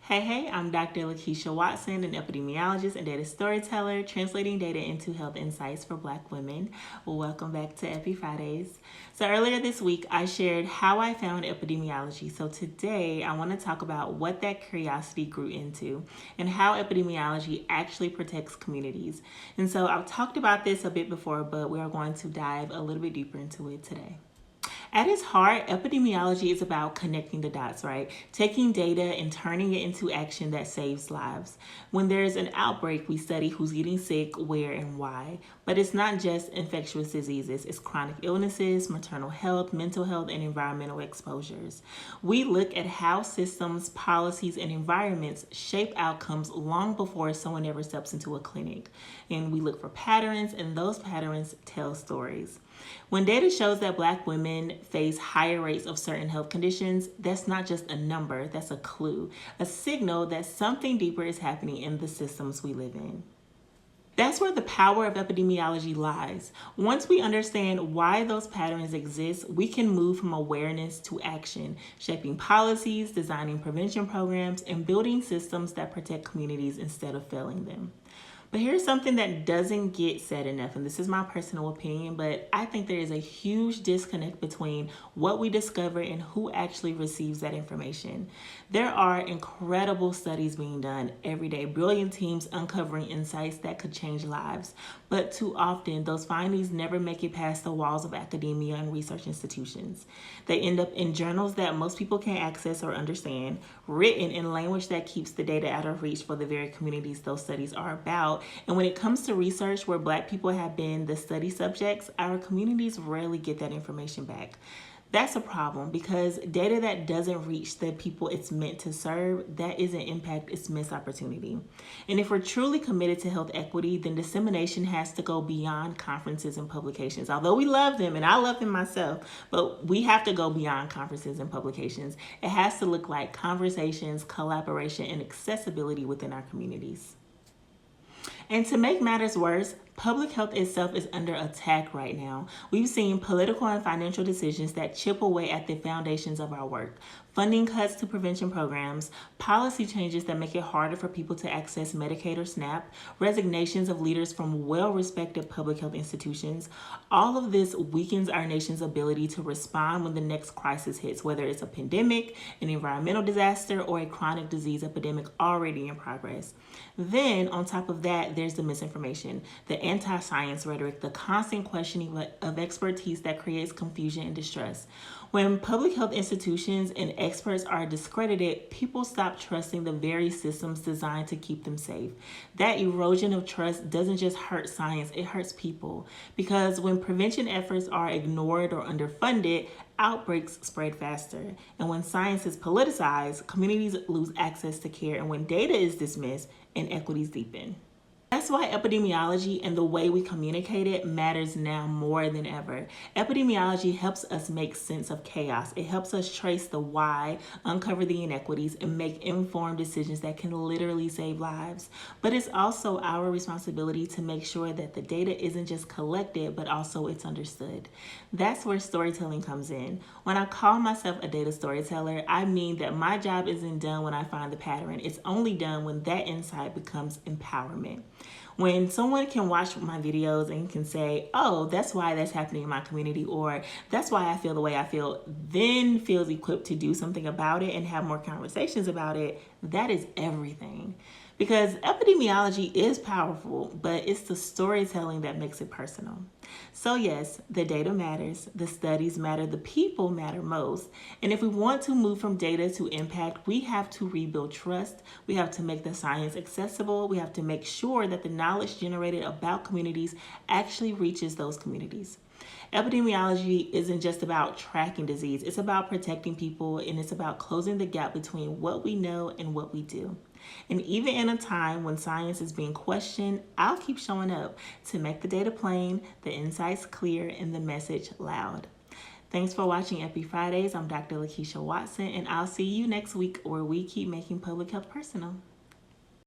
Hey, I'm Dr. Lakeisha Watson, an epidemiologist and data storyteller, translating data into health insights for Black women. Welcome back to Epi Fridays. So earlier this week, I shared how I found epidemiology. So today, I want to talk about what that curiosity grew into and how epidemiology actually protects communities. And so I've talked about this a bit before, but we are going to dive a little bit deeper into it today. At its heart, epidemiology is about connecting the dots, right? Taking data and turning it into action that saves lives. When there's an outbreak, we study who's getting sick, where, and why. But it's not just infectious diseases, it's chronic illnesses, maternal health, mental health, and environmental exposures. We look at how systems, policies, and environments shape outcomes long before someone ever steps into a clinic. And we look for patterns, and those patterns tell stories. When data shows that Black women face higher rates of certain health conditions, that's not just a number, that's a clue, a signal that something deeper is happening in the systems we live in. That's where the power of epidemiology lies. Once we understand why those patterns exist, we can move from awareness to action, shaping policies, designing prevention programs, and building systems that protect communities instead of failing them. But here's something that doesn't get said enough, and this is my personal opinion, but I think there is a huge disconnect between what we discover and who actually receives that information. There are incredible studies being done every day, brilliant teams uncovering insights that could change lives, but too often those findings never make it past the walls of academia and research institutions. They end up in journals that most people can't access or understand, written in language that keeps the data out of reach for the very communities those studies are about. And when it comes to research where Black people have been the study subjects, our communities rarely get that information back. That's a problem because data that doesn't reach the people it's meant to serve, that isn't impact, it's missed opportunity. And if we're truly committed to health equity, then dissemination has to go beyond conferences and publications. Although we love them, and I love them myself, but we have to go beyond conferences and publications. It has to look like conversations, collaboration, and accessibility within our communities. And to make matters worse, public health itself is under attack right now. We've seen political and financial decisions that chip away at the foundations of our work. Funding cuts to prevention programs, policy changes that make it harder for people to access Medicaid or SNAP, resignations of leaders from well-respected public health institutions. All of this weakens our nation's ability to respond when the next crisis hits, whether it's a pandemic, an environmental disaster, or a chronic disease epidemic already in progress. Then, on top of that, there's the misinformation, the anti-science rhetoric, the constant questioning of expertise that creates confusion and distrust. When public health institutions and experts are discredited, people stop trusting the very systems designed to keep them safe. That erosion of trust doesn't just hurt science, it hurts people. Because when prevention efforts are ignored or underfunded, outbreaks spread faster. And when science is politicized, communities lose access to care. And when data is dismissed, inequities deepen. That's why epidemiology and the way we communicate it matters now more than ever. Epidemiology helps us make sense of chaos. It helps us trace the why, uncover the inequities, and make informed decisions that can literally save lives. But it's also our responsibility to make sure that the data isn't just collected, but also it's understood. That's where storytelling comes in. When I call myself a data storyteller, I mean that my job isn't done when I find the pattern. It's only done when that insight becomes empowerment. When someone can watch my videos and can say, oh, that's why that's happening in my community, or that's why I feel the way I feel, then feels equipped to do something about it and have more conversations about it, that is everything. Because epidemiology is powerful, but it's the storytelling that makes it personal. So yes, the data matters, the studies matter, the people matter most. And if we want to move from data to impact, we have to rebuild trust. We have to make the science accessible. We have to make sure that the knowledge generated about communities actually reaches those communities. Epidemiology isn't just about tracking disease. It's about protecting people, and it's about closing the gap between what we know and what we do. And even in a time when science is being questioned, I'll keep showing up to make the data plain, the insights clear, and the message loud. Thanks for watching Epi Fridays. I'm Dr. Lakeisha Watson, and I'll see you next week where we keep making public health personal.